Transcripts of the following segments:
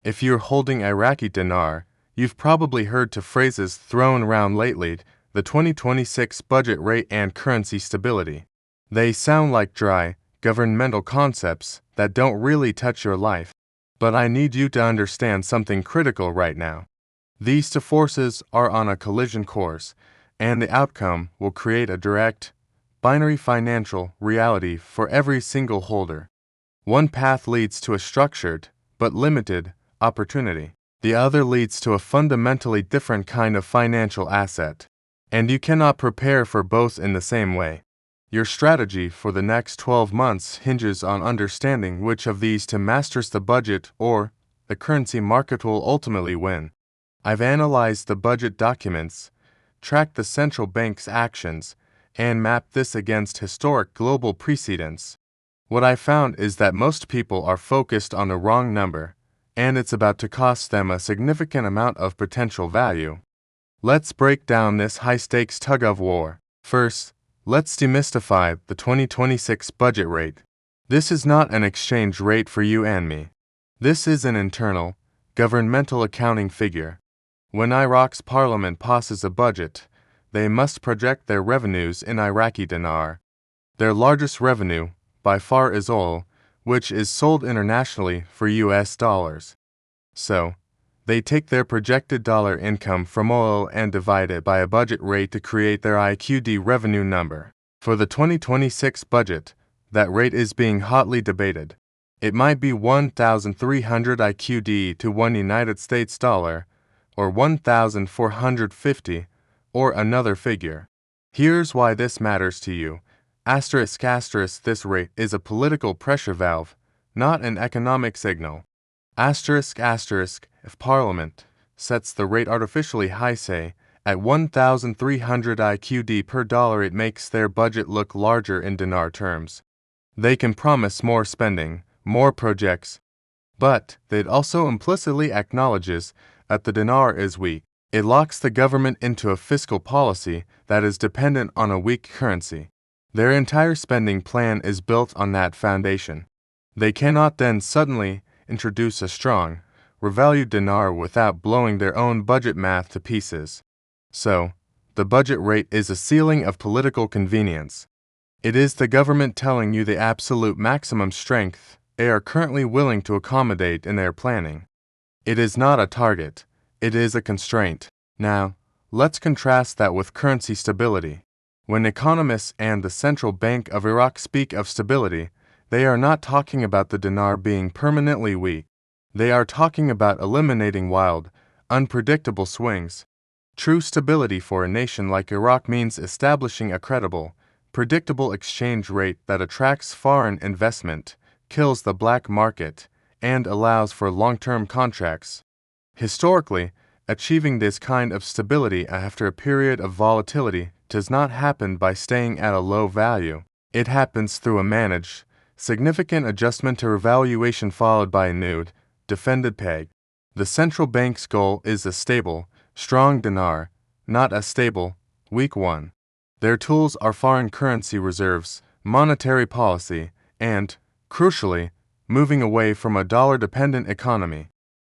If you're holding Iraqi dinar, you've probably heard two phrases thrown around lately: the 2026 budget rate and currency stability. They sound like dry, governmental concepts that don't really touch your life. But I need you to understand something critical right now. These two forces are on a collision course, and the outcome will create a direct, binary financial reality for every single holder. One path leads to a structured, but limited, opportunity. The other leads to a fundamentally different kind of financial asset. And you cannot prepare for both in the same way. Your strategy for the next 12 months hinges on understanding which of these two masters the budget or the currency market will ultimately win. I've analyzed the budget documents, tracked the central bank's actions, and mapped this against historic global precedents. What I found is that most people are focused on the wrong number, and it's about to cost them a significant amount of potential value. Let's break down this high-stakes tug-of-war. First, let's demystify the 2026 budget rate. This is not an exchange rate for you and me. This is an internal, governmental accounting figure. When Iraq's parliament passes a budget, they must project their revenues in Iraqi dinar. Their largest revenue, by far, is oil, which is sold internationally for US dollars. So, they take their projected dollar income from oil and divide it by a budget rate to create their IQD revenue number. For the 2026 budget, that rate is being hotly debated. It might be 1,300 IQD to $1 United States dollar, or 1,450, or another figure. Here's why this matters to you. This rate is a political pressure valve, not an economic signal. If Parliament sets the rate artificially high, say, at 1,300 IQD per dollar, it makes their budget look larger in dinar terms. They can promise more spending, more projects, but it also implicitly acknowledges that the dinar is weak. It locks the government into a fiscal policy that is dependent on a weak currency. Their entire spending plan is built on that foundation. They cannot then suddenly introduce a strong, revalued dinar without blowing their own budget math to pieces. So, the budget rate is a ceiling of political convenience. It is the government telling you the absolute maximum strength they are currently willing to accommodate in their planning. It is not a target, it is a constraint. Now, let's contrast that with currency stability. When economists and the Central Bank of Iraq speak of stability, they are not talking about the dinar being permanently weak. They are talking about eliminating wild, unpredictable swings. True stability for a nation like Iraq means establishing a credible, predictable exchange rate that attracts foreign investment, kills the black market, and allows for long-term contracts. Historically, achieving this kind of stability after a period of volatility does not happen by staying at a low value. It happens through a managed, significant adjustment to revaluation followed by a nude, defended peg. The central bank's goal is a stable, strong dinar, not a stable, weak one. Their tools are foreign currency reserves, monetary policy, and, crucially, moving away from a dollar-dependent economy.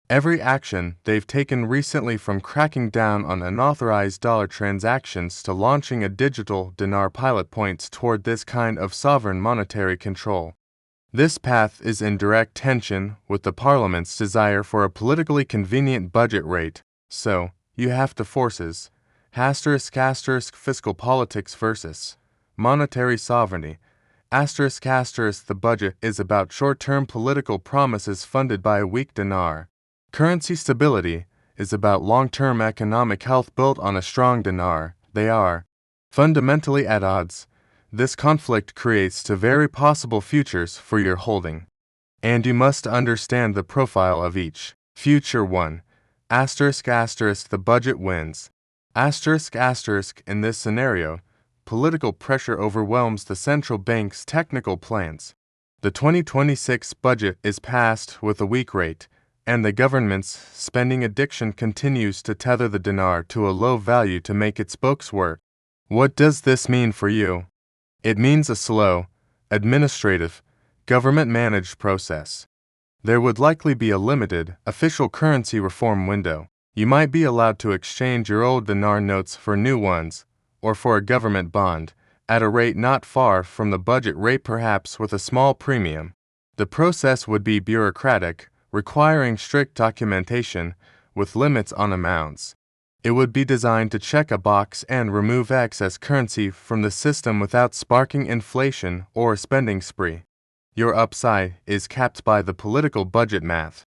Every action they've taken recently, from cracking down on unauthorized dollar transactions to launching a digital dinar pilot, points toward this kind of sovereign monetary control. This path is in direct tension with the parliament's desire for a politically convenient budget rate. So, you have two forces, fiscal politics versus monetary sovereignty. The budget is about short-term political promises funded by a weak dinar. Currency stability is about long-term economic health built on a strong dinar. They are fundamentally at odds. This conflict creates two very possible futures for your holding, and you must understand the profile of each. Future 1. The budget wins. In this scenario, political pressure overwhelms the central bank's technical plans. The 2026 budget is passed with a weak rate, and the government's spending addiction continues to tether the dinar to a low value to make its books work. What does this mean for you? It means a slow, administrative, government-managed process. There would likely be a limited, official currency reform window. You might be allowed to exchange your old dinar notes for new ones, or for a government bond, at a rate not far from the budget rate, perhaps with a small premium. The process would be bureaucratic, requiring strict documentation, with limits on amounts. It would be designed to check a box and remove excess currency from the system without sparking inflation or a spending spree. Your upside is capped by the political budget math.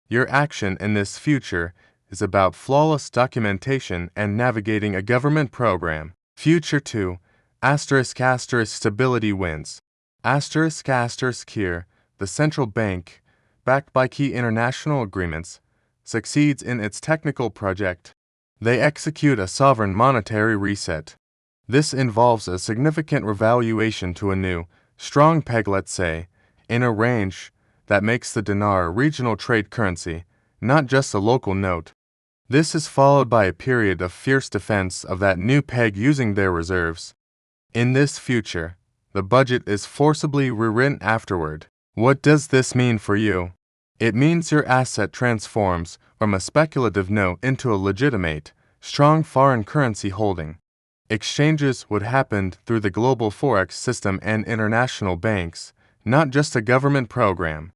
Your action in this future is about flawless documentation and navigating a government program. Future 2, *** stability wins. *** Here, the central bank, backed by key international agreements, succeeds in its technical project. They execute a sovereign monetary reset. This involves a significant revaluation to a new, strong peg, let's say, in a range that makes the dinar a regional trade currency, not just a local note. This is followed by a period of fierce defense of that new peg using their reserves. In this future, the budget is forcibly rewritten afterward. What does this mean for you? It means your asset transforms from a speculative note into a legitimate, strong foreign currency holding. Exchanges would happen through the global forex system and international banks, not just a government program.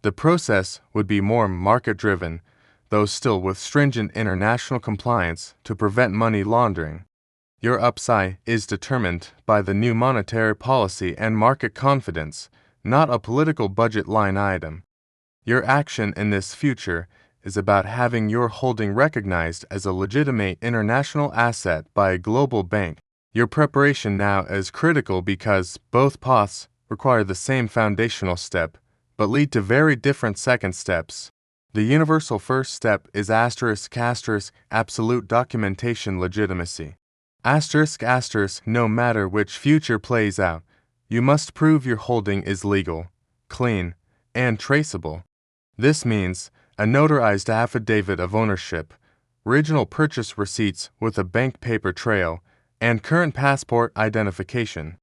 The process would be more market-driven, though still with stringent international compliance to prevent money laundering. Your upside is determined by the new monetary policy and market confidence, not a political budget line item. Your action in this future is about having your holding recognized as a legitimate international asset by a global bank. Your preparation now is critical because both paths require the same foundational step, but lead to very different second steps. The universal first step is ***, absolute documentation legitimacy. ***, no matter which future plays out, you must prove your holding is legal, clean, and traceable. This means a notarized affidavit of ownership, original purchase receipts with a bank paper trail, and current passport identification.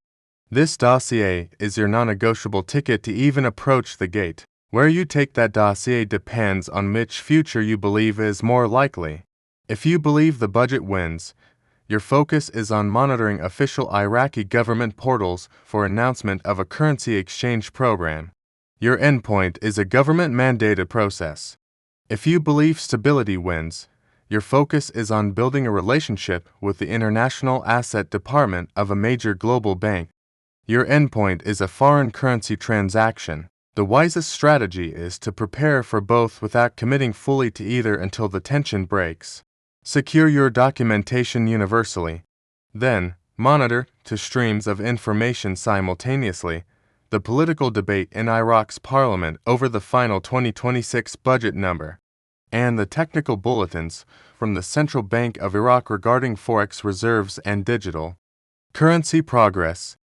This dossier is your non-negotiable ticket to even approach the gate. Where you take that dossier depends on which future you believe is more likely. If you believe the budget wins, your focus is on monitoring official Iraqi government portals for announcement of a currency exchange program. Your endpoint is a government-mandated process. If you believe stability wins, your focus is on building a relationship with the International Asset Department of a major global bank. Your endpoint is a foreign currency transaction. The wisest strategy is to prepare for both without committing fully to either until the tension breaks. Secure your documentation universally. Then, monitor, to streams of information simultaneously, the political debate in Iraq's parliament over the final 2026 budget number, and the technical bulletins from the Central Bank of Iraq regarding forex reserves and digital currency progress.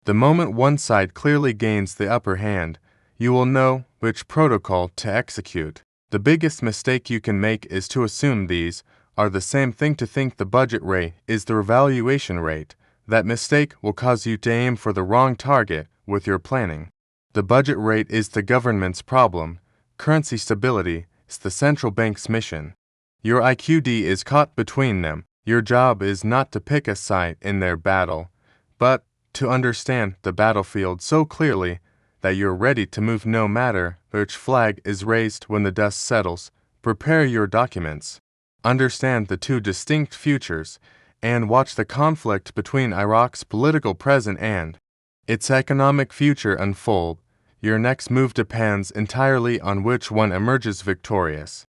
The moment one side clearly gains the upper hand, you will know which protocol to execute. The biggest mistake you can make is to assume these are the same thing. To think the budget rate is the revaluation rate. That mistake will cause you to aim for the wrong target with your planning. The budget rate is the government's problem. Currency stability is the central bank's mission. Your IQD is caught between them. Your job is not to pick a side in their battle, but to understand the battlefield so clearly that you're ready to move no matter which flag is raised when the dust settles. Prepare your documents. Understand the two distinct futures, and watch the conflict between Iraq's political present and its economic future unfold. Your next move depends entirely on which one emerges victorious.